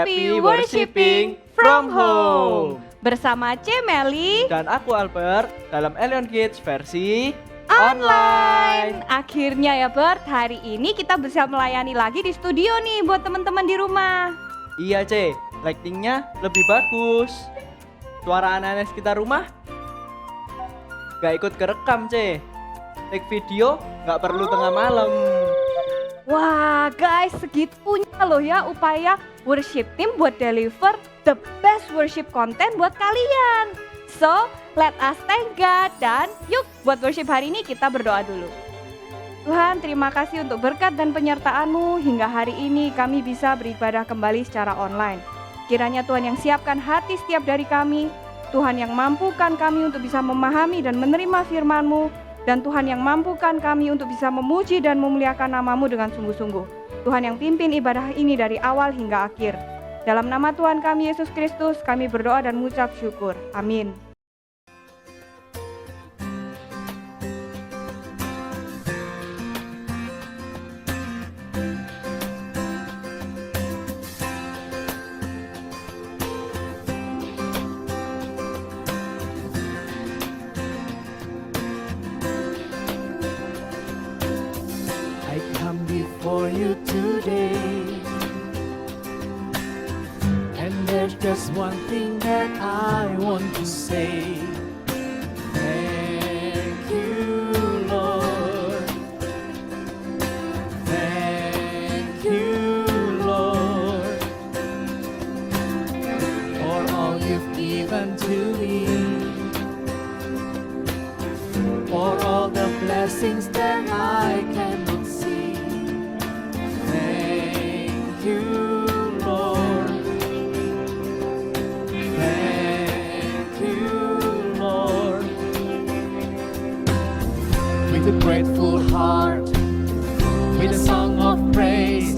Happy Worshipping from Home. Bersama Cemeli Dan aku Albert dalam Elion Kids versi online. Akhirnya ya Bert, hari ini kita bisa melayani lagi di studio nih buat teman-teman di rumah. Iya C, lightingnya lebih bagus. Suara anak-anak sekitar rumah gak ikut kerekam C. Take video gak perlu tengah malam. Wah guys, segitunya loh ya upaya worship team buat deliver the best worship content buat kalian. So, let us thank God. Dan yuk buat worship hari ini kita berdoa dulu. Tuhan, terima kasih untuk berkat dan penyertaan-Mu hingga hari ini kami bisa beribadah kembali secara online. Kiranya Tuhan yang siapkan hati setiap dari kami, Tuhan yang mampukan kami untuk bisa memahami dan menerima firman-Mu, dan Tuhan yang mampukan kami untuk bisa memuji dan memuliakan nama-Mu dengan sungguh-sungguh. Tuhan yang pimpin ibadah ini dari awal hingga akhir. Dalam nama Tuhan kami Yesus Kristus, kami berdoa dan mengucap syukur. Amin. I come before you today, and there's just one thing that I want to say. Thank you, Lord. Thank you, Lord, for all you've given to me, for all the blessings that I cannot see. Thank you, Lord. Thank you, Lord. With a grateful heart, with a song of praise,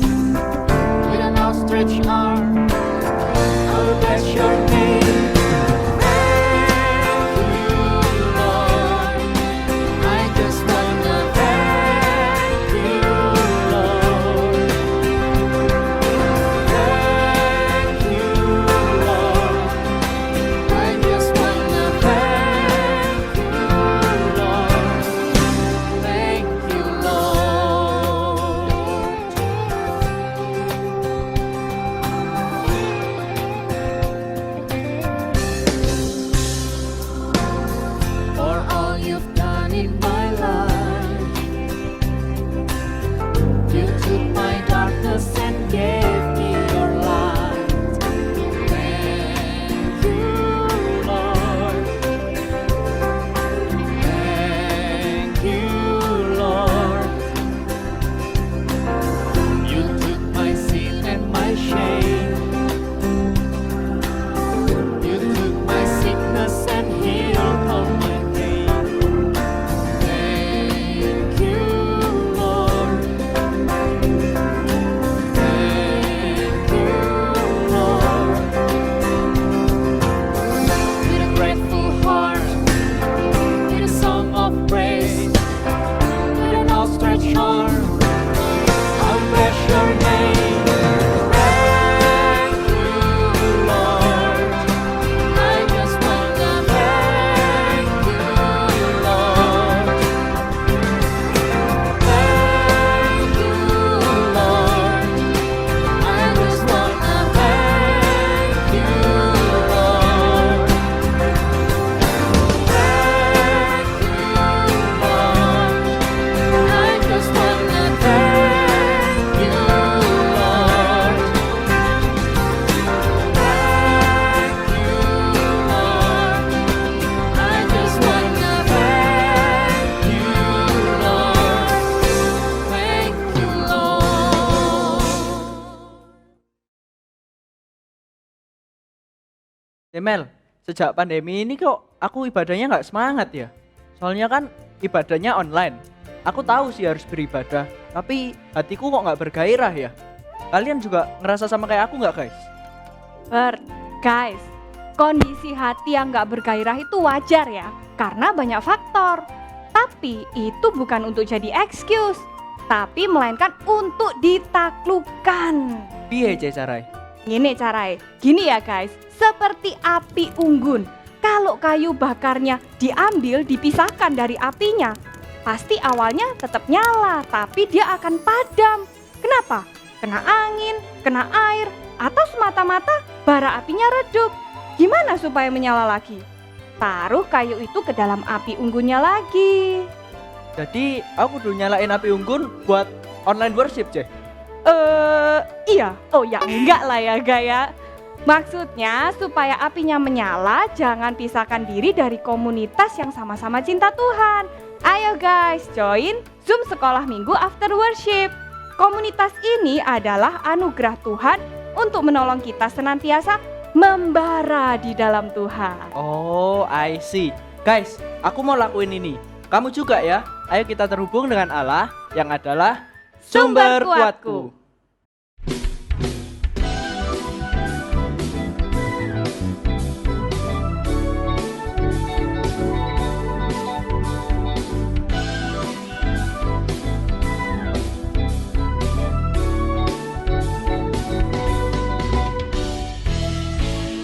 with an outstretched arm, I will bless your name. Mel, sejak pandemi ini kok aku ibadahnya gak semangat ya? Soalnya kan ibadahnya online. Aku tahu sih harus beribadah, tapi hatiku kok gak bergairah ya? Kalian juga ngerasa sama kayak aku gak guys? Guys, kondisi hati yang gak bergairah itu wajar ya, karena banyak faktor. Tapi itu bukan untuk jadi excuse, tapi melainkan untuk ditaklukkan. Piye carai? Ini caranya. Gini ya guys, seperti api unggun. Kalau kayu bakarnya diambil, dipisahkan dari apinya, pasti awalnya tetap nyala, tapi dia akan padam. Kenapa? Kena angin, kena air, atau semata-mata bara apinya redup. Gimana supaya menyala lagi? Taruh kayu itu ke dalam api unggunnya lagi. Jadi aku udah nyalain api unggun buat online worship, Ceh. Iya. Oh ya enggak lah ya Gaya. Maksudnya supaya apinya menyala, jangan pisahkan diri dari komunitas yang sama-sama cinta Tuhan. Ayo guys, join Zoom Sekolah Minggu After Worship. Komunitas ini adalah anugerah Tuhan untuk menolong kita senantiasa membara di dalam Tuhan. Oh, I see. Guys, aku mau lakuin ini. Kamu juga ya. Ayo kita terhubung dengan Allah yang adalah sumber kuatku.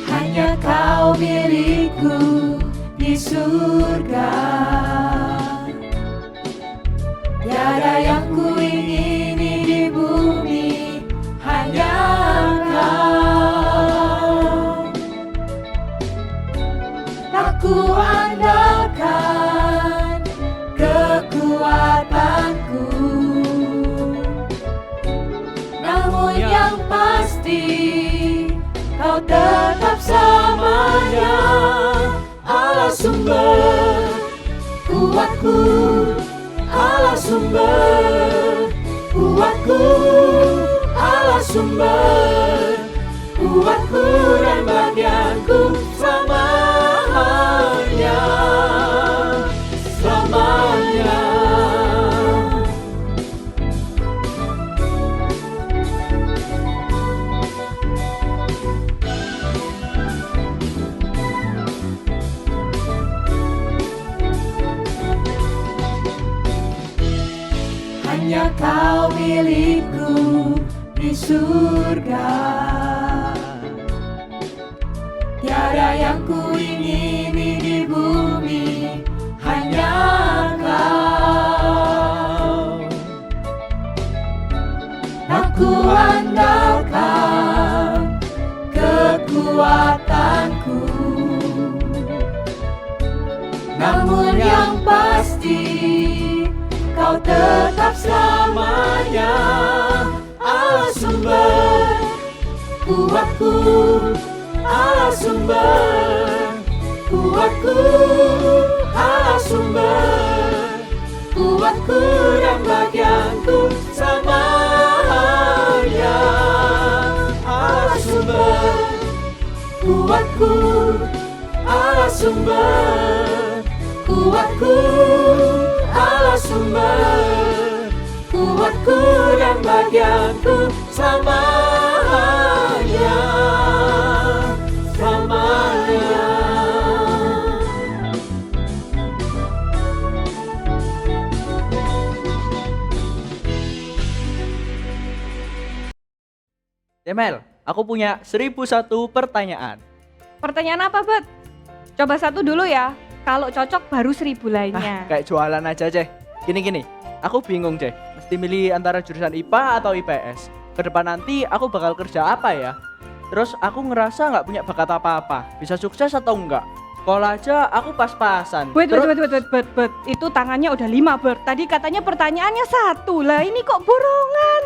Hanya kau milikku di surga. Tiada yang ku ingini di bumi, hanya kau. Tak ku andalkan kekuatanku, namun yang pasti Kau tetap selamanya, Allah sumber kuatku, Allah sumber kuatku, Allah sumber kuatku dan bagianku selamanya, selamanya. Hanya kau milikku di surga. Tiada yang ku ingini di bumi, hanya kau. Aku andalkan kekuatanku, namun yang pasti Kau tetap selamanya, Allah sumber kuatku, Allah sumber kuatku, Allah sumber kuatku dan bagianku selamanya, Allah sumber kuatku, Allah sumber kuatku, Allah sumber kuatku dan bagianku selamanya, selamanya. Demel, aku punya 1001 pertanyaan. Pertanyaan apa, Bet? Coba satu dulu ya. Kalau cocok baru 1000 lainnya. Kayak jualan aja, Ceh. Gini, aku bingung, Ceh. Mesti milih antara jurusan IPA atau IPS. Kedepan nanti aku bakal kerja apa ya? Terus aku ngerasa nggak punya bakat apa-apa. Bisa sukses atau enggak? Sekolah aja aku pas-pasan. Wait. Itu tangannya udah 5, Bet. Tadi katanya pertanyaannya 1. Lah ini kok borongan.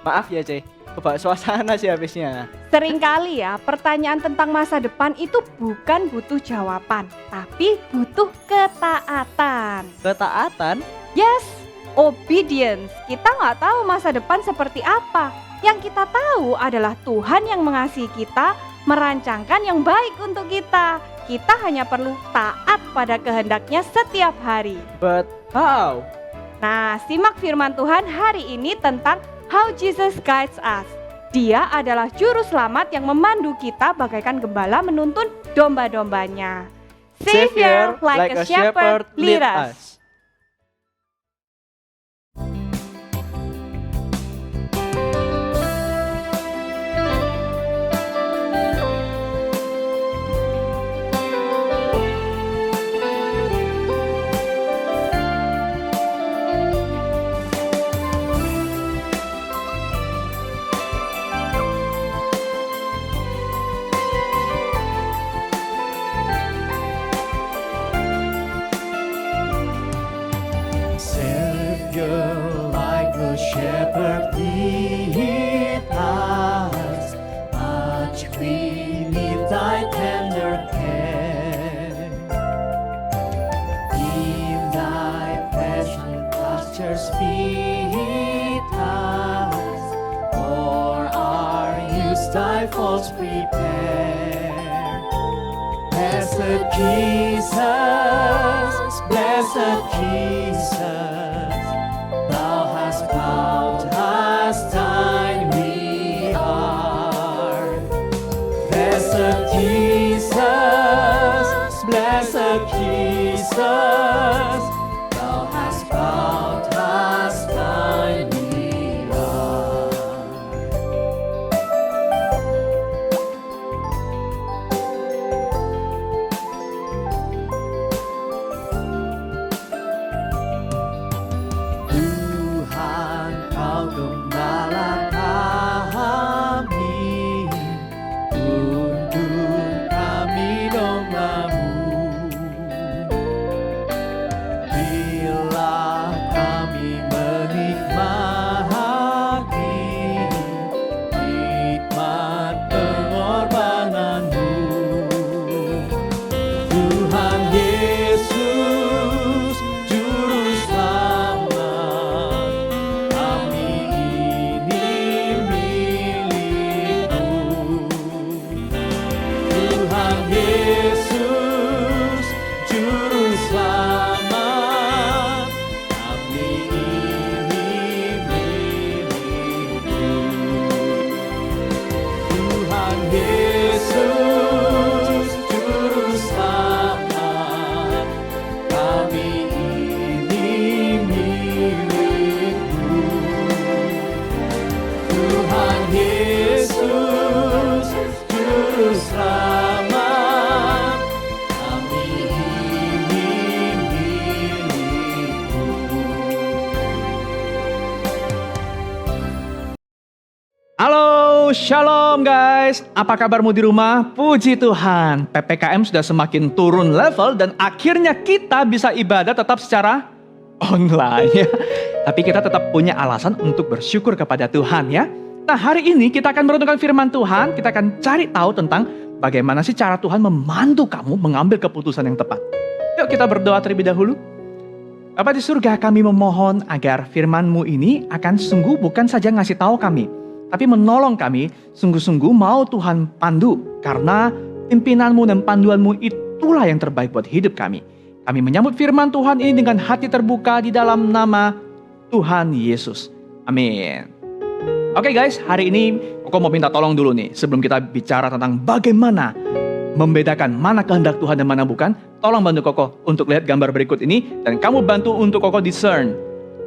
Maaf ya, Ceh. Kebawa suasana sih habisnya. Seringkali ya, pertanyaan tentang masa depan itu bukan butuh jawaban, tapi butuh ketaatan. Ketaatan? Yes, obedience. Kita nggak tahu masa depan seperti apa. Yang kita tahu adalah Tuhan yang mengasihi kita, merancangkan yang baik untuk kita. Kita hanya perlu taat pada kehendaknya setiap hari. But how? Nah, simak firman Tuhan hari ini tentang How Jesus Guides Us. Dia adalah juru selamat yang memandu kita bagaikan gembala menuntun domba-dombanya. Savior, like a shepherd, lead us. Savior, like a shepherd, lead us. Much we need thy tender care. In thy passion pastures feed us. For our use thy folds prepare. Blessed Jesus, blessed Jesus, thou hast bowed us thine we are. Blessed Jesus, blessed Jesus, thou hast bowed us thine we are. Tuhan, kau gembala kami, tuntun kami domba-Mu. Bila kami menikmati hikmat pengorbanan-Mu. Tuhan Yesus, Juru Selamat, kami ini milik-Mu. Tuhan Yesus, Juru Selamat, kami ini milik-Mu. Tuhan Yesus, Juru Selamat, kami ini milik-Mu. Tuhan Yesus, Juru Selamat, kami ini milik-Mu. Halo, shalom guys. Apa kabarmu di rumah? Puji Tuhan, PPKM sudah semakin turun level dan akhirnya kita bisa ibadah tetap secara online ya. Tapi kita tetap punya alasan untuk bersyukur kepada Tuhan ya. Nah, hari ini kita akan merenungkan firman Tuhan, kita akan cari tahu tentang bagaimana sih cara Tuhan memandu kamu mengambil keputusan yang tepat. Yuk kita berdoa terlebih dahulu. Bapa di surga, kami memohon agar firman-Mu ini akan sungguh bukan saja ngasih tahu kami, tapi menolong kami sungguh-sungguh mau Tuhan pandu. Karena pimpinan-Mu dan panduan-Mu itulah yang terbaik buat hidup kami. Kami menyambut firman Tuhan ini dengan hati terbuka di dalam nama Tuhan Yesus. Amin. Oke guys, hari ini Koko mau minta tolong dulu nih. Sebelum kita bicara tentang bagaimana membedakan mana kehendak Tuhan dan mana bukan, tolong bantu Koko untuk lihat gambar berikut ini. Dan kamu bantu untuk Koko discern.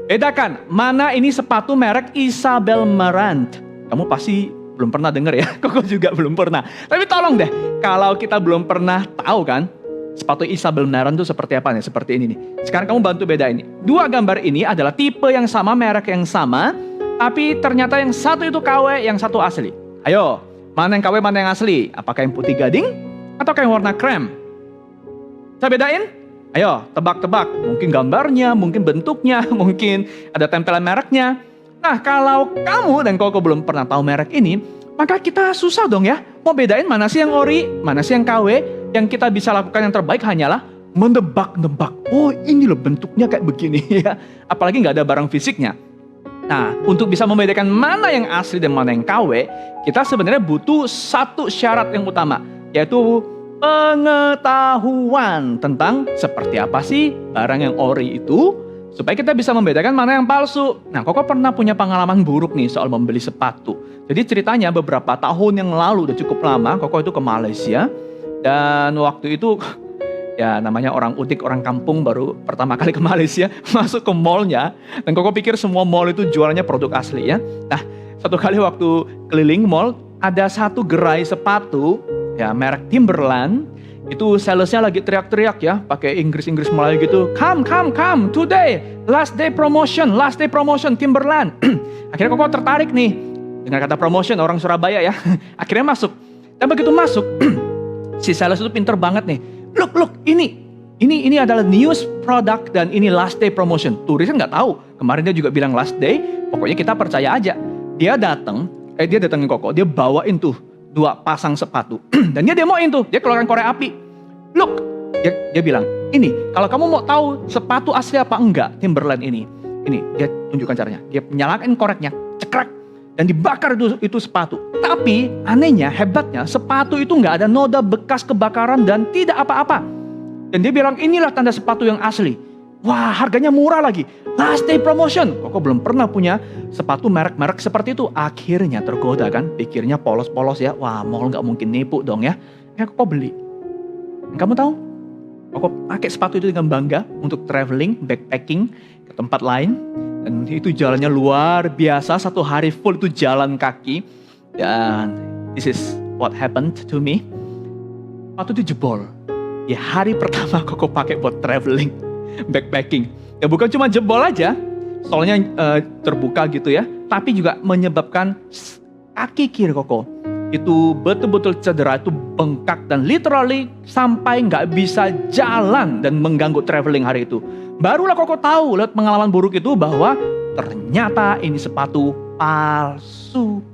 Bedakan, mana ini sepatu merek Isabel Marant. Kamu pasti belum pernah dengar ya, Koko juga belum pernah. Tapi tolong deh, kalau kita belum pernah tahu kan, sepatu Isabel Marant itu seperti apa nih? Seperti ini nih. Sekarang kamu bantu beda ini. Dua gambar ini adalah tipe yang sama, merek yang sama, tapi ternyata yang satu itu KW, yang satu asli. Ayo, mana yang KW, mana yang asli? Apakah yang putih gading atau yang warna krem? Saya bedain? Ayo, tebak-tebak. Mungkin gambarnya, mungkin bentuknya, mungkin ada tempelan mereknya. Nah, kalau kamu dan Koko belum pernah tahu merek ini, maka kita susah dong ya. Mau bedain mana sih yang ori, mana sih yang KW. Yang kita bisa lakukan yang terbaik hanyalah menebak-nebak. Oh, ini loh bentuknya kayak begini ya. Apalagi nggak ada barang fisiknya. Nah, untuk bisa membedakan mana yang asli dan mana yang KW, kita sebenarnya butuh satu syarat yang utama, yaitu pengetahuan tentang seperti apa sih barang yang ori itu, supaya kita bisa membedakan mana yang palsu. Nah, Koko pernah punya pengalaman buruk nih soal membeli sepatu. Jadi ceritanya beberapa tahun yang lalu, udah cukup lama, Koko itu ke Malaysia. Dan waktu itu, ya namanya orang udik, orang kampung baru pertama kali ke Malaysia, masuk ke mallnya. Dan Koko pikir semua mall itu jualannya produk asli ya. Nah, satu kali waktu keliling mall, ada satu gerai sepatu, ya merek Timberland. Itu salesnya lagi teriak-teriak ya, pakai Inggris-Inggris Melayu gitu. Come, today, last day promotion, Timberland. Akhirnya Koko tertarik nih, dengan kata promotion orang Surabaya ya. Akhirnya masuk. Dan begitu masuk, si sales itu pinter banget nih. Look, ini Ini adalah news product dan ini last day promotion. Turis kan nggak tahu. Kemarin dia juga bilang last day, pokoknya kita percaya aja. Dia datengin Koko, dia bawain tuh 2 pasang sepatu. Dan dia demoin tuh, dia keluarkan korek api. Look, dia bilang, ini kalau kamu mau tahu sepatu asli apa enggak, Timberland ini dia tunjukkan caranya. Dia nyalakan koreknya, cekrek, dan dibakar itu sepatu. Tapi anehnya, hebatnya, sepatu itu nggak ada noda bekas kebakaran dan tidak apa-apa. Dan dia bilang inilah tanda sepatu yang asli. Wah, harganya murah lagi. Last day promotion. Koko belum pernah punya sepatu merek-merek seperti itu. Akhirnya tergoda kan, pikirnya polos-polos ya. Wah, mall nggak mungkin nipu dong ya. Koko beli. Dan kamu tahu? Koko pakai sepatu itu dengan bangga untuk traveling, backpacking ke tempat lain. Dan itu jalannya luar biasa. 1 hari full itu jalan kaki. Dan this is what happened to me. Sepatu itu jebol. Ya hari pertama Koko pakai buat traveling, backpacking. Ya bukan cuma jebol aja, soalnya terbuka gitu ya. Tapi juga menyebabkan kaki kiri Koko itu betul-betul cedera, itu bengkak dan literally sampai nggak bisa jalan dan mengganggu traveling hari itu. Barulah Koko tahu lewat pengalaman buruk itu bahwa ternyata ini sepatu palsu.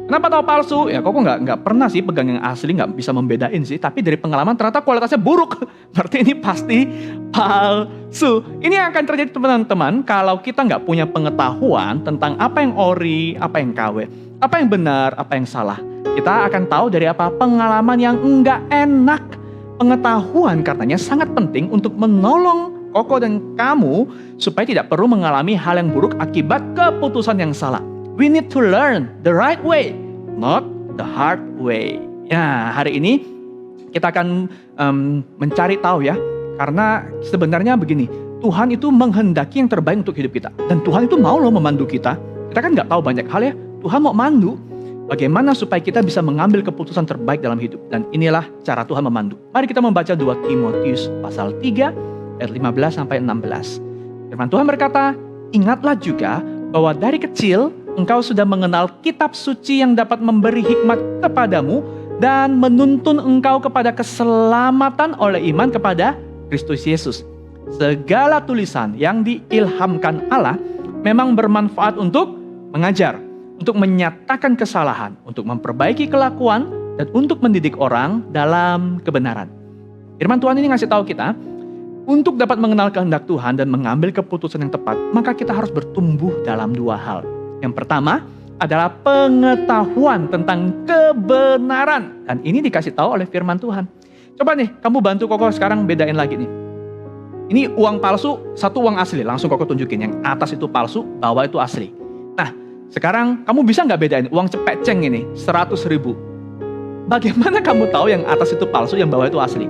Kenapa tahu palsu? Ya Koko nggak pernah sih pegang yang asli, nggak bisa membedain sih. Tapi dari pengalaman ternyata kualitasnya buruk. Berarti ini pasti palsu. Ini yang akan terjadi teman-teman kalau kita nggak punya pengetahuan tentang apa yang ori, apa yang KW, apa yang benar, apa yang salah. Kita akan tahu dari apa pengalaman yang nggak enak. Pengetahuan katanya sangat penting untuk menolong Koko dan kamu supaya tidak perlu mengalami hal yang buruk akibat keputusan yang salah. We need to learn the right way, not the hard way. Ya, hari ini kita akan mencari tahu ya. Karena sebenarnya begini, Tuhan itu menghendaki yang terbaik untuk hidup kita. Dan Tuhan itu mau loh memandu kita. Kita kan nggak tahu banyak hal ya. Tuhan mau mandu. Bagaimana supaya kita bisa mengambil keputusan terbaik dalam hidup. Dan inilah cara Tuhan memandu. Mari kita membaca 2 Timotius pasal 3 ayat 15 sampai 16. Firman Tuhan berkata, ingatlah juga bahwa dari kecil engkau sudah mengenal kitab suci yang dapat memberi hikmat kepadamu dan menuntun engkau kepada keselamatan oleh iman kepada Kristus Yesus. Segala tulisan yang diilhamkan Allah memang bermanfaat untuk mengajar, untuk menyatakan kesalahan, untuk memperbaiki kelakuan, dan untuk mendidik orang dalam kebenaran. Firman Tuhan ini ngasih tahu kita, untuk dapat mengenal kehendak Tuhan dan mengambil keputusan yang tepat, maka kita harus bertumbuh dalam 2 hal. Yang pertama adalah pengetahuan tentang kebenaran. Dan ini dikasih tahu oleh firman Tuhan. Coba nih, kamu bantu Koko sekarang bedain lagi nih. Ini uang palsu, satu uang asli. Langsung Koko tunjukin, yang atas itu palsu, bawah itu asli. Nah, sekarang kamu bisa nggak bedain uang cepeceng ini, 100.000. Bagaimana kamu tahu yang atas itu palsu, yang bawah itu asli?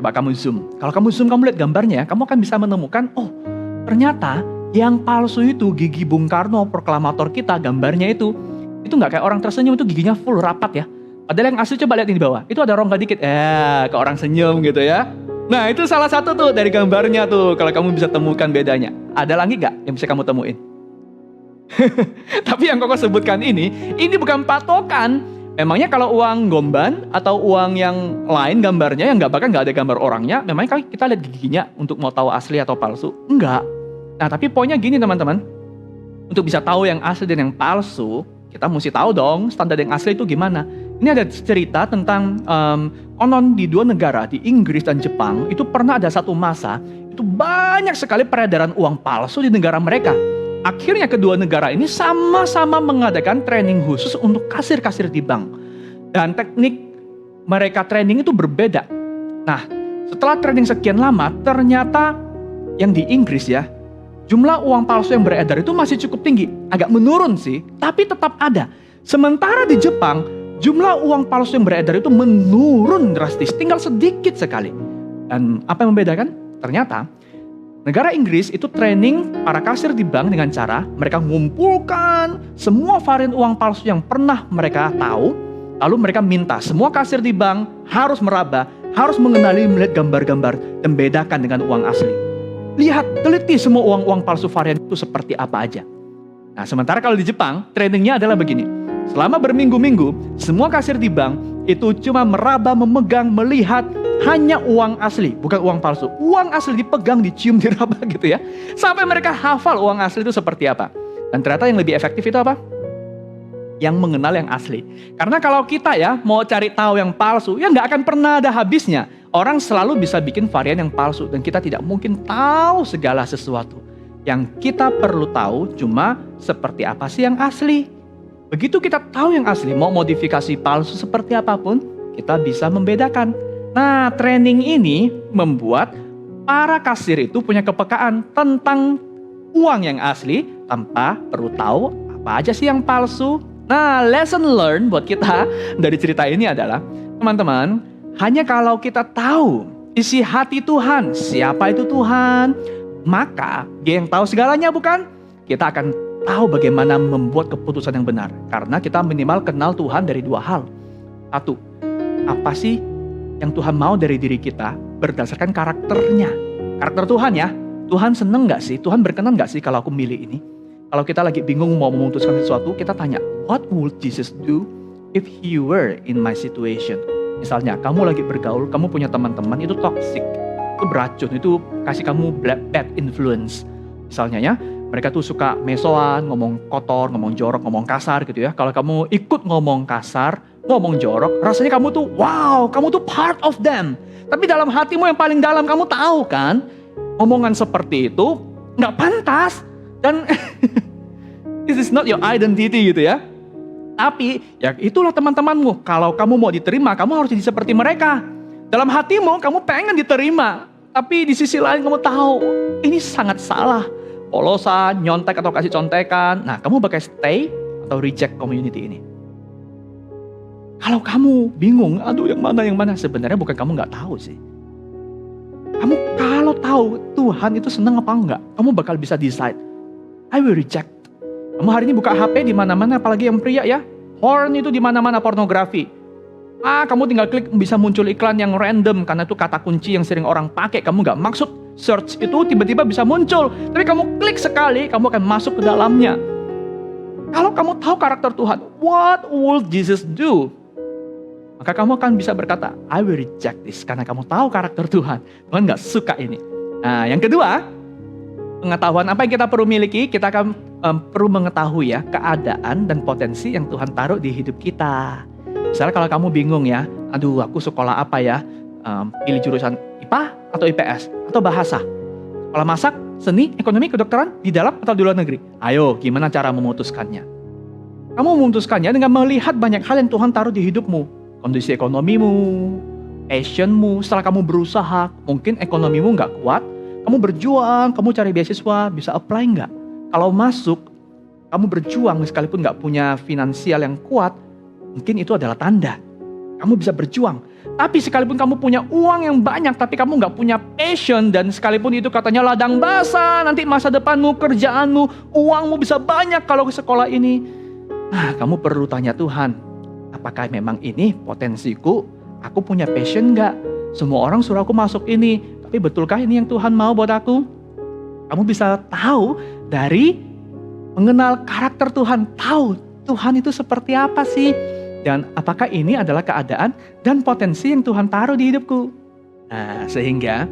Coba kamu zoom. Kalau kamu zoom, kamu lihat gambarnya, kamu akan bisa menemukan, oh ternyata yang palsu itu gigi Bung Karno, proklamator kita, gambarnya itu nggak kayak orang tersenyum, itu giginya full rapat ya. Padahal yang asli coba lihat ini di bawah, itu ada rongga dikit, kayak orang senyum gitu ya. Nah itu salah satu tuh dari gambarnya tuh, kalau kamu bisa temukan bedanya. Ada lagi nggak yang bisa kamu temuin? Tapi yang Koko sebutkan ini bukan patokan. Memangnya kalau uang gomban atau uang yang lain gambarnya yang bahkan nggak ada gambar orangnya, memangnya kita lihat giginya untuk mau tahu asli atau palsu? Enggak. Nah tapi poinnya gini teman-teman, untuk bisa tahu yang asli dan yang palsu, kita mesti tahu dong standar yang asli itu gimana. Ini ada cerita tentang konon di 2 negara, di Inggris dan Jepang, itu pernah ada satu masa, itu banyak sekali peredaran uang palsu di negara mereka. Akhirnya kedua negara ini sama-sama mengadakan training khusus untuk kasir-kasir di bank. Dan teknik mereka training itu berbeda. Nah setelah training sekian lama, ternyata yang di Inggris ya, jumlah uang palsu yang beredar itu masih cukup tinggi. Agak menurun sih, tapi tetap ada. Sementara di Jepang, jumlah uang palsu yang beredar itu menurun drastis. Tinggal sedikit sekali. Dan apa yang membedakan? Ternyata, negara Inggris itu training para kasir di bank dengan cara mereka mengumpulkan semua varian uang palsu yang pernah mereka tahu. Lalu mereka minta semua kasir di bank harus meraba, harus mengenali, melihat gambar-gambar, dan bedakan dengan uang asli. Lihat, teliti semua uang-uang palsu varian itu seperti apa aja. Nah, sementara kalau di Jepang, trainingnya adalah begini. Selama berminggu-minggu, semua kasir di bank itu cuma meraba, memegang, melihat hanya uang asli, bukan uang palsu. Uang asli dipegang, dicium, diraba gitu ya. Sampai mereka hafal uang asli itu seperti apa. Dan ternyata yang lebih efektif itu apa? Yang mengenal yang asli. Karena kalau kita ya mau cari tahu yang palsu, ya nggak akan pernah ada habisnya. Orang selalu bisa bikin varian yang palsu dan kita tidak mungkin tahu segala sesuatu. Yang kita perlu tahu cuma seperti apa sih yang asli. Begitu kita tahu yang asli, mau modifikasi palsu seperti apapun, kita bisa membedakan. Nah, training ini membuat para kasir itu punya kepekaan tentang uang yang asli tanpa perlu tahu apa aja sih yang palsu. Nah, lesson learned buat kita dari cerita ini adalah, teman-teman, hanya kalau kita tahu isi hati Tuhan, siapa itu Tuhan, maka dia yang tahu segalanya bukan? Kita akan tahu bagaimana membuat keputusan yang benar. Karena kita minimal kenal Tuhan dari dua hal. Satu, apa sih yang Tuhan mau dari diri kita berdasarkan karakternya. Karakter Tuhan ya. Tuhan seneng gak sih? Tuhan berkenan gak sih kalau aku milih ini? Kalau kita lagi bingung mau memutuskan sesuatu, kita tanya, what would Jesus do if he were in my situation? Misalnya, kamu lagi bergaul, kamu punya teman-teman itu toxic, itu beracun, itu kasih kamu bad influence. Misalnya ya, mereka tuh suka mesoan, ngomong kotor, ngomong jorok, ngomong kasar gitu ya. Kalau kamu ikut ngomong kasar, ngomong jorok, rasanya kamu tuh wow, kamu tuh part of them. Tapi dalam hatimu yang paling dalam kamu tahu kan, omongan seperti itu nggak pantas. Dan this is not your identity gitu ya. Tapi ya itulah teman-temanmu. Kalau kamu mau diterima, kamu harus jadi seperti mereka. Dalam hatimu kamu pengen diterima. Tapi di sisi lain kamu tahu ini sangat salah. Polosan, nyontek atau kasih contekan. Nah, kamu bakal stay atau reject community ini. Kalau kamu bingung, aduh yang mana, sebenarnya bukan kamu nggak tahu sih. Kamu kalau tahu Tuhan itu senang apa enggak, kamu bakal bisa decide. I will reject. Kamu hari ini buka HP di mana-mana, apalagi yang pria ya. Porn itu di mana-mana, pornografi. Kamu tinggal klik bisa muncul iklan yang random karena itu kata kunci yang sering orang pakai. Kamu nggak maksud search itu tiba-tiba bisa muncul. Tapi kamu klik sekali, kamu akan masuk ke dalamnya. Kalau kamu tahu karakter Tuhan, what would Jesus do? Maka kamu akan bisa berkata, I will reject this. Karena kamu tahu karakter Tuhan. Tuhan gak suka ini. Nah, yang kedua, pengetahuan apa yang kita perlu miliki, kita akan perlu mengetahui ya, keadaan dan potensi yang Tuhan taruh di hidup kita. Misalnya kalau kamu bingung ya, aduh aku sekolah apa ya, pilih jurusan IPA atau IPS, atau bahasa. Sekolah masak, seni, ekonomi, kedokteran, di dalam atau di luar negeri. Ayo, gimana cara memutuskannya? Kamu memutuskannya dengan melihat banyak hal yang Tuhan taruh di hidupmu. Kondisi ekonomimu, passionmu, setelah kamu berusaha, mungkin ekonomimu nggak kuat, kamu berjuang, kamu cari beasiswa, bisa apply nggak? Kalau masuk, kamu berjuang sekalipun nggak punya finansial yang kuat, mungkin itu adalah tanda. Kamu bisa berjuang. Tapi sekalipun kamu punya uang yang banyak, tapi kamu nggak punya passion, dan sekalipun itu katanya ladang basah, nanti masa depanmu, kerjaanmu, uangmu bisa banyak kalau ke sekolah ini. Nah, kamu perlu tanya Tuhan, apakah memang ini potensiku? Aku punya passion nggak? Semua orang suruh aku masuk ini, tapi betulkah ini yang Tuhan mau buat aku? Kamu bisa tahu dari mengenal karakter Tuhan, tahu Tuhan itu seperti apa sih? Dan apakah ini adalah keadaan dan potensi yang Tuhan taruh di hidupku? Nah, sehingga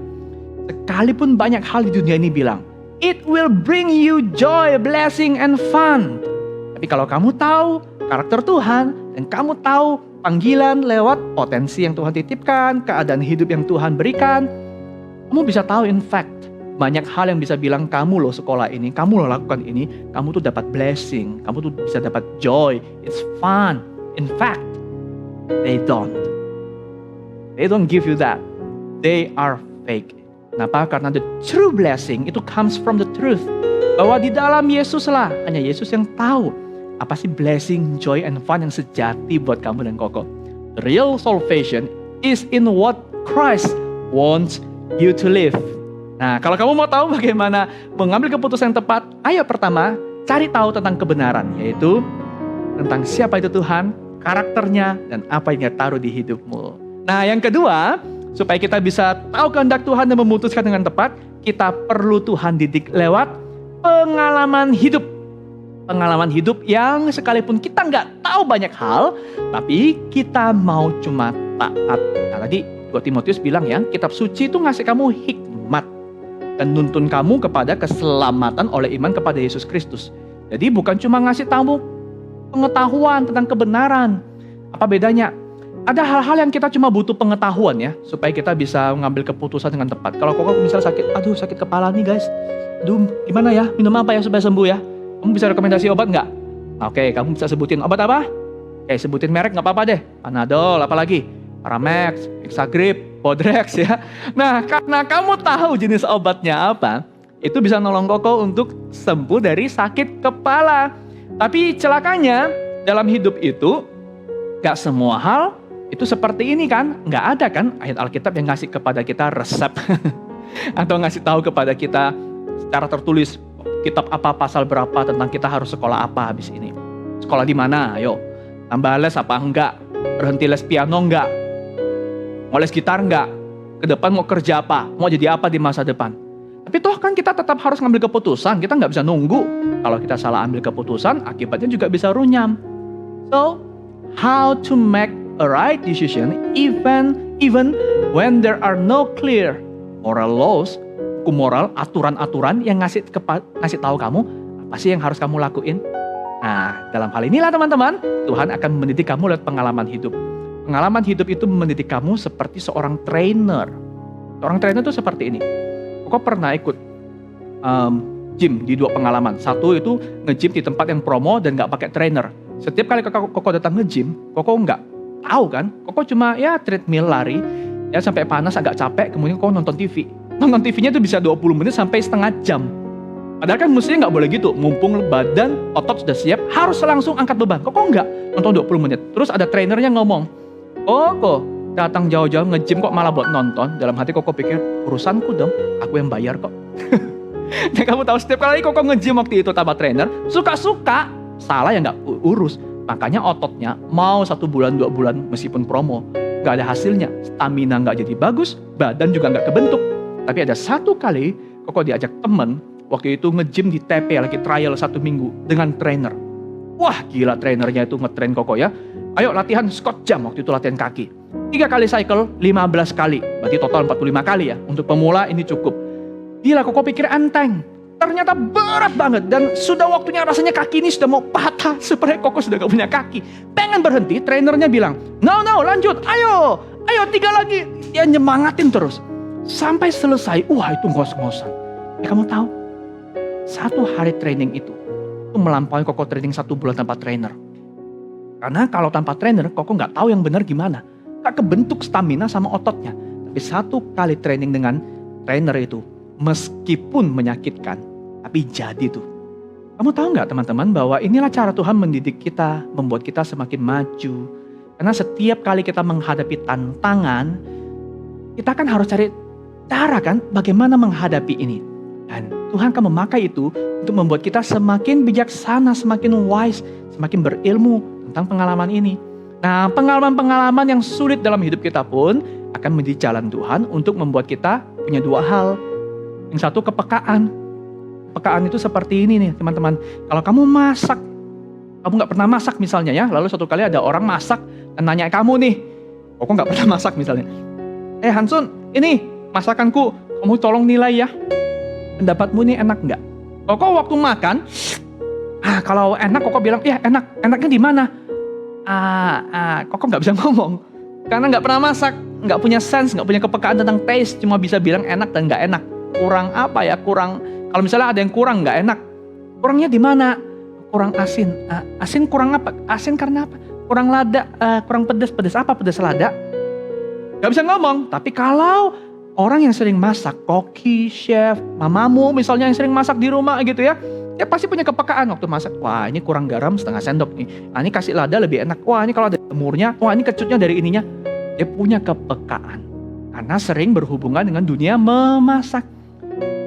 sekalipun banyak hal di dunia ini bilang, it will bring you joy, blessing, and fun. Tapi kalau kamu tahu karakter Tuhan, dan kamu tahu panggilan lewat potensi yang Tuhan titipkan, keadaan hidup yang Tuhan berikan, kamu bisa tahu in fact, banyak hal yang bisa bilang kamu loh sekolah ini, kamu loh lakukan ini, kamu tuh dapat blessing, kamu tuh bisa dapat joy, it's fun. In fact, they don't. They don't give you that. They are fake. Kenapa? Karena the true blessing itu comes from the truth. Bahwa di dalam Yesus lah, hanya Yesus yang tahu apa sih blessing, joy, and fun yang sejati buat kamu dan Koko. The real salvation is in what Christ wants you to live. Nah, kalau kamu mau tahu bagaimana mengambil keputusan yang tepat, ayo pertama, cari tahu tentang kebenaran, yaitu tentang siapa itu Tuhan, karakternya, dan apa yang dia taruh di hidupmu. Nah, yang kedua, supaya kita bisa tahu kehendak Tuhan dan memutuskan dengan tepat, kita perlu Tuhan didik lewat pengalaman hidup. Pengalaman hidup yang sekalipun kita nggak tahu banyak hal, tapi kita mau cuma taat. Nah tadi 2 Timotius bilang ya, kitab suci itu ngasih kamu hikmat dan nuntun kamu kepada keselamatan oleh iman kepada Yesus Kristus. Jadi bukan cuma ngasih tahu pengetahuan tentang kebenaran. Apa bedanya? Ada hal-hal yang kita cuma butuh pengetahuan ya, supaya kita bisa mengambil keputusan dengan tepat. Kalau kok misalnya sakit, aduh sakit kepala nih guys, aduh gimana ya, minum apa ya supaya sembuh ya? Kamu bisa rekomendasi obat nggak? Oke, kamu bisa sebutin obat apa? Oke, sebutin merek nggak apa-apa deh. Panadol, apalagi? Paramex, Hexagrip, Bodrex ya. Nah, karena kamu tahu jenis obatnya apa, itu bisa nolong koko untuk sembuh dari sakit kepala. Tapi celakanya, dalam hidup itu, gak semua hal itu seperti ini kan. Gak ada kan ayat Alkitab yang ngasih kepada kita resep. Atau ngasih tahu kepada kita secara tertulis, kitab apa, pasal berapa, tentang kita harus sekolah apa habis ini. Sekolah di mana? Ayo. Tambah les apa enggak? Berhenti les piano enggak? Mau les gitar enggak? Ke depan mau kerja apa? Mau jadi apa di masa depan? Tapi toh kan kita tetap harus ngambil keputusan. Kita nggak bisa nunggu. Kalau kita salah ambil keputusan, akibatnya juga bisa runyam. So, how to make a right decision even when there are no clear moral laws, hukum moral, aturan-aturan yang ngasih tahu kamu apa sih yang harus kamu lakuin. Nah, dalam hal inilah teman-teman, Tuhan akan mendidik kamu lewat pengalaman hidup. Pengalaman hidup itu mendidik kamu seperti seorang trainer. Seorang trainer itu seperti ini. Koko pernah ikut gym di 2 pengalaman. Satu itu nge-gym di tempat yang promo dan gak pakai trainer. Setiap kali Koko datang nge-gym, Koko gak tahu kan. Koko cuma ya treadmill lari, ya sampai panas agak capek, kemudian Koko nonton TV. Nonton TV-nya itu bisa 20 menit sampai setengah jam. Padahal kan mestinya gak boleh gitu. Mumpung badan, otot sudah siap, harus langsung angkat beban. Koko enggak, nonton 20 menit. Terus ada trainernya ngomong, Koko datang jauh-jauh nge-gym kok malah buat nonton. Dalam hati Koko pikir, urusanku dong, aku yang bayar kok. Dan kamu tahu setiap kali Koko nge-gym waktu itu tanpa trainer, suka-suka, salah ya gak urus. Makanya ototnya mau 1 bulan, 2 bulan meskipun promo, gak ada hasilnya. Stamina gak jadi bagus, badan juga gak kebentuk. Tapi ada 1 kali Koko diajak temen, waktu itu nge-gym di TP lagi trial 1 minggu dengan trainer. Wah gila trainernya itu nge-train Koko ya. Ayo latihan squat jam, waktu itu latihan kaki. 3 kali cycle, 15 kali. Berarti total 45 kali ya. Untuk pemula ini cukup. Gila Koko pikir enteng. Ternyata berat banget. Dan sudah waktunya rasanya kaki ini sudah mau patah. Supaya Koko sudah gak punya kaki. Pengen berhenti, trainernya bilang, no lanjut, ayo 3 lagi. Dia nyemangatin terus. Sampai selesai, wah itu ngos-ngosan. Ya kamu tahu, 1 hari training itu melampaui Koko training 1 bulan tanpa trainer. Karena kalau tanpa trainer, Koko nggak tahu yang benar gimana. Gak kebentuk stamina sama ototnya. Tapi 1 kali training dengan trainer itu, meskipun menyakitkan, tapi jadi tuh. Kamu tahu nggak teman-teman bahwa inilah cara Tuhan mendidik kita, membuat kita semakin maju. Karena setiap kali kita menghadapi tantangan, kita kan harus cari cara kan bagaimana menghadapi ini. Dan Tuhan akan memakai itu untuk membuat kita semakin bijaksana, semakin wise, semakin berilmu tentang pengalaman ini. Nah, pengalaman-pengalaman yang sulit dalam hidup kita pun akan menjadi jalan Tuhan untuk membuat kita punya 2 hal. Yang satu kepekaan. Kepekaan itu seperti ini nih teman-teman. Kalau kamu masak, kamu gak pernah masak misalnya ya. Lalu suatu kali ada orang masak dan nanya kamu nih. Kok gak pernah masak misalnya. Hansun, ini masakanku, kamu tolong nilai ya. Pendapatmu ini enak gak? Koko waktu makan, kalau enak Koko bilang, ya enak. Enaknya di mana? Koko nggak bisa ngomong karena nggak pernah masak, nggak punya sense, nggak punya kepekaan tentang taste, cuma bisa bilang enak dan nggak enak. Kurang apa ya? Kurang. Kalau misalnya ada yang kurang nggak enak, kurangnya di mana? Kurang asin. Asin kurang apa? Asin karena apa? Kurang lada, kurang pedas. Pedas apa? Pedas lada. Nggak bisa ngomong. Tapi kalau orang yang sering masak, koki, chef, mamamu misalnya yang sering masak di rumah gitu ya. Dia pasti punya kepekaan waktu masak. Wah ini kurang garam setengah sendok nih. Ini kasih lada lebih enak. Wah ini kalau ada jamurnya. Wah ini kecutnya dari ininya. Dia punya kepekaan. Karena sering berhubungan dengan dunia memasak.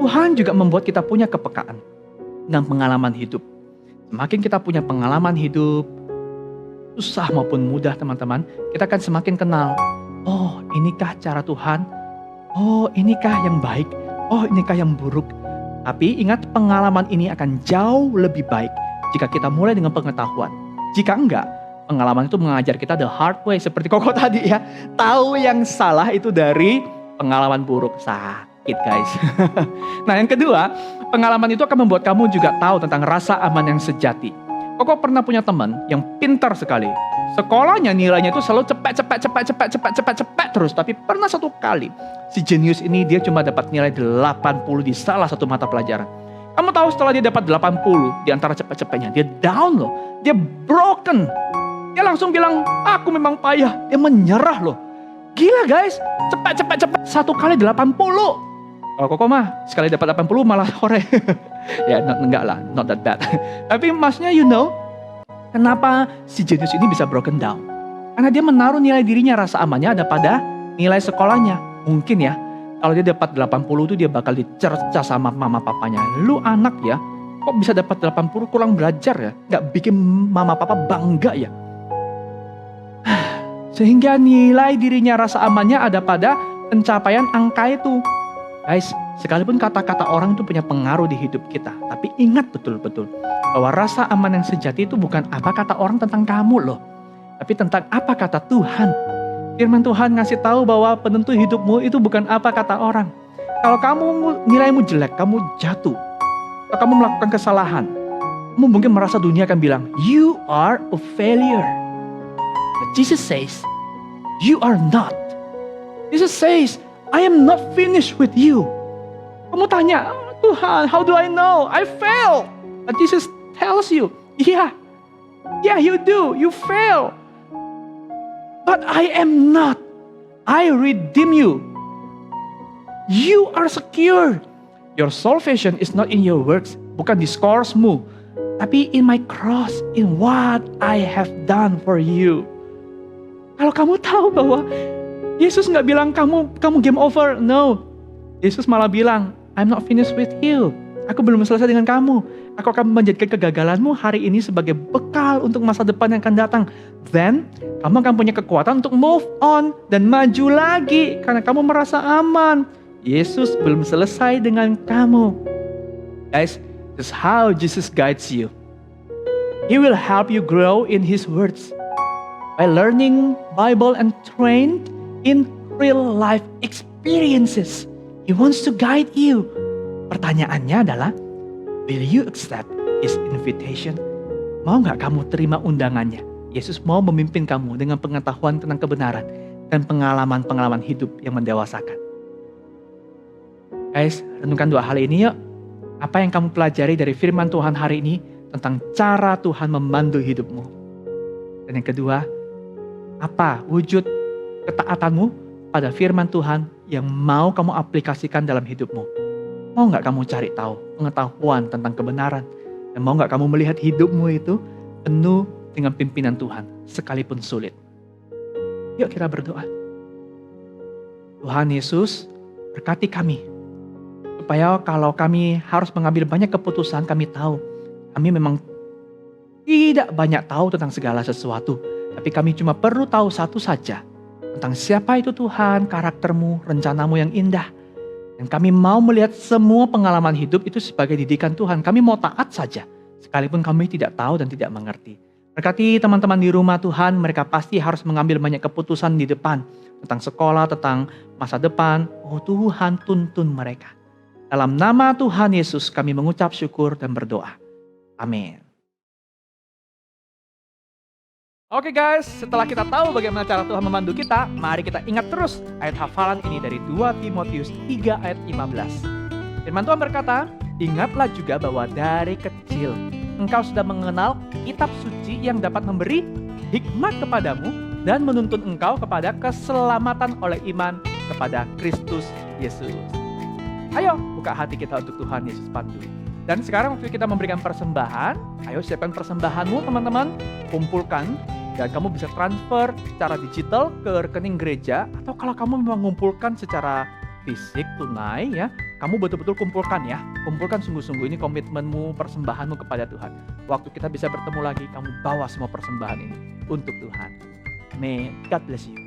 Tuhan juga membuat kita punya kepekaan. Dengan pengalaman hidup. Semakin kita punya pengalaman hidup. Susah maupun mudah teman-teman. Kita akan semakin kenal. Oh inikah cara Tuhan. Oh inikah yang baik. Oh inikah yang buruk. Tapi ingat pengalaman ini akan jauh lebih baik jika kita mulai dengan pengetahuan. Jika enggak, pengalaman itu mengajar kita the hard way. Seperti Koko tadi ya. Tahu yang salah itu dari pengalaman buruk. Sakit guys. Nah yang kedua, pengalaman itu akan membuat kamu juga tahu tentang rasa aman yang sejati. Koko pernah punya teman yang pintar sekali. Sekolahnya nilainya itu selalu cepet terus. Tapi pernah satu kali, si jenius ini dia cuma dapat nilai 80 di salah satu mata pelajaran. Kamu tahu setelah dia dapat 80 di antara cepet-cepetnya, dia down loh. Dia broken. Dia langsung bilang, aku memang payah. Dia menyerah loh. Gila guys, cepet. Satu kali 80. Kalau Koko mah, sekali dapat 80 malah sore. Ya, enggak lah, not that bad. Tapi maksudnya kenapa si jenius ini bisa broken down? Karena dia menaruh nilai dirinya, rasa amannya ada pada nilai sekolahnya. Mungkin ya, kalau dia dapat 80 itu dia bakal dicerca sama mama papanya. Lu anak ya, kok bisa dapat 80 kurang belajar ya? Nggak bikin mama papa bangga ya? Sehingga nilai dirinya, rasa amannya ada pada pencapaian angka itu. Guys, sekalipun kata-kata orang itu punya pengaruh di hidup kita. Tapi ingat betul-betul bahwa rasa aman yang sejati itu bukan apa kata orang tentang kamu loh. Tapi tentang apa kata Tuhan. Firman Tuhan ngasih tahu bahwa penentu hidupmu itu bukan apa kata orang. Kalau kamu nilaimu jelek, kamu jatuh. Kalau kamu melakukan kesalahan, kamu mungkin merasa dunia akan bilang, you are a failure. But Jesus says, you are not. Jesus says, I am not finished with you. Kamu tanya, Tuhan, how do I know? I fail. But Jesus tells you, yeah, you do. You fail. But I am not. I redeem you. You are secure. Your salvation is not in your works. Bukan di scoresmu. Tapi in my cross. In what I have done for you. Kalau kamu tahu bahwa Yesus gak bilang kamu game over. No. Yesus malah bilang, I'm not finished with you. Aku belum selesai dengan kamu. Aku akan menjadikan kegagalanmu hari ini sebagai bekal untuk masa depan yang akan datang. Then, kamu akan punya kekuatan untuk move on dan maju lagi karena kamu merasa aman. Yesus belum selesai dengan kamu. Guys, this is how Jesus guides you. He will help you grow in His words by learning Bible and trained in real life experiences. He wants to guide you. Pertanyaannya adalah, will you accept His invitation? Mau gak kamu terima undangannya? Yesus mau memimpin kamu dengan pengetahuan tentang kebenaran dan pengalaman-pengalaman hidup yang mendewasakan. Guys, renungkan 2 hal ini yuk. Apa yang kamu pelajari dari firman Tuhan hari ini tentang cara Tuhan memandu hidupmu? Dan yang kedua, apa wujud ketaatanmu pada firman Tuhan yang mau kamu aplikasikan dalam hidupmu? Mau gak kamu cari tahu pengetahuan tentang kebenaran? Dan mau gak kamu melihat hidupmu itu penuh dengan pimpinan Tuhan sekalipun sulit? Yuk kita berdoa. Tuhan Yesus, berkati kami. Supaya kalau kami harus mengambil banyak keputusan, kami tahu. Kami memang tidak banyak tahu tentang segala sesuatu. Tapi kami cuma perlu tahu satu saja. Tentang siapa itu Tuhan, karaktermu, rencanamu yang indah. Dan kami mau melihat semua pengalaman hidup itu sebagai didikan Tuhan. Kami mau taat saja. Sekalipun kami tidak tahu dan tidak mengerti. Berkati teman-teman di rumah Tuhan, mereka pasti harus mengambil banyak keputusan di depan. Tentang sekolah, tentang masa depan. Oh Tuhan, tuntun mereka. Dalam nama Tuhan Yesus kami mengucap syukur dan berdoa. Amin. Oke guys, setelah kita tahu bagaimana cara Tuhan memandu kita, mari kita ingat terus ayat hafalan ini dari 2 Timotius 3 ayat 15. Firman Tuhan berkata, ingatlah juga bahwa dari kecil engkau sudah mengenal kitab suci yang dapat memberi hikmat kepadamu dan menuntun engkau kepada keselamatan oleh iman kepada Kristus Yesus. Ayo buka hati kita untuk Tuhan Yesus pandu. Dan sekarang waktu kita memberikan persembahan, ayo siapkan persembahanmu teman-teman, kumpulkan. Dan kamu bisa transfer secara digital ke rekening gereja. Atau kalau kamu memang mengumpulkan secara fisik, tunai ya. Kamu betul-betul kumpulkan ya. Kumpulkan sungguh-sungguh, ini komitmenmu, persembahanmu kepada Tuhan. Waktu kita bisa bertemu lagi, kamu bawa semua persembahan ini untuk Tuhan. May God bless you.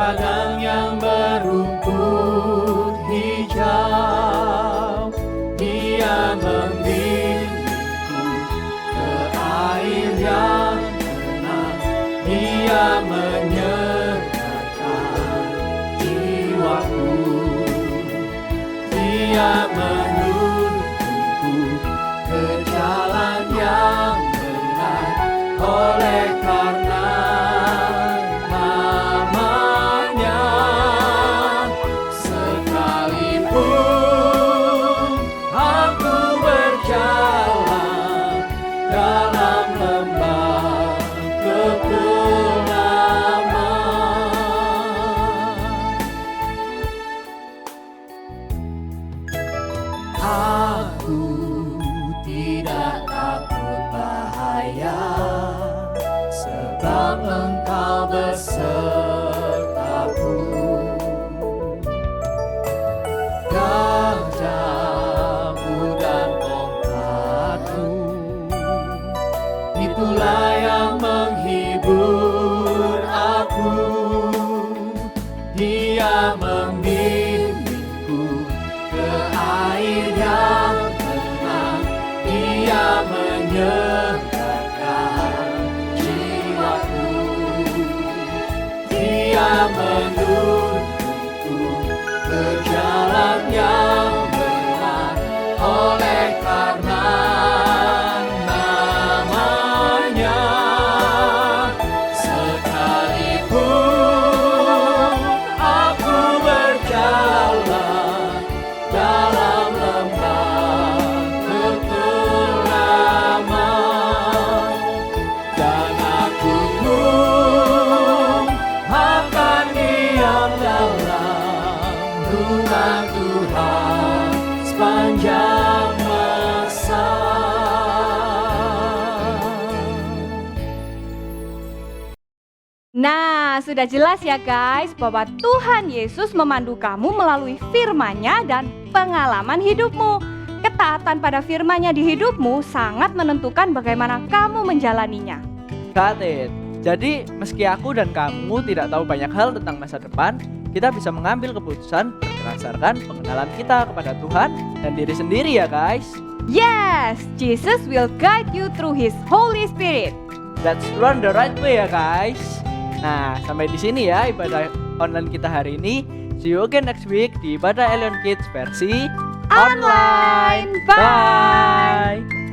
padang yang berumput hijau. Dia membimbingku ke air yang tenang. Dia menyerahkan jiwaku. Dia menuntunku ke jalan yang benar. Oleh karena namanya, sekalipun aku berjalan dalam lembah kekelaman, aku tidak takut bahaya, sebab Engkau besertaku. Gajahmu dan tongkatmu, itulah yang menghibur aku. Dia membimbingku ke air yang tenang. Dia menyegarkan jiwaku. Dia menuntunku ke jalan yang benar. Oleh karena namanya, sekalipun aku berjalan dalam lembah kekelaman, dan aku pun akan diam dalam rumah Tuhan sepanjang masa. Nah, sudah jelas ya guys bahwa Tuhan Yesus memandu kamu melalui firman-Nya dan pengalaman hidupmu. Ketaatan pada firman-Nya di hidupmu sangat menentukan bagaimana kamu menjalaninya. Got it. Jadi meski aku dan kamu tidak tahu banyak hal tentang masa depan, kita bisa mengambil keputusan berdasarkan pengenalan kita kepada Tuhan dan diri sendiri ya guys. Yes, Jesus will guide you through His Holy Spirit. Let's run the right way ya guys. Nah, sampai di sini ya ibadah online kita hari ini. See you again next week di ibadah Elion Kids versi Online. Bye. Bye.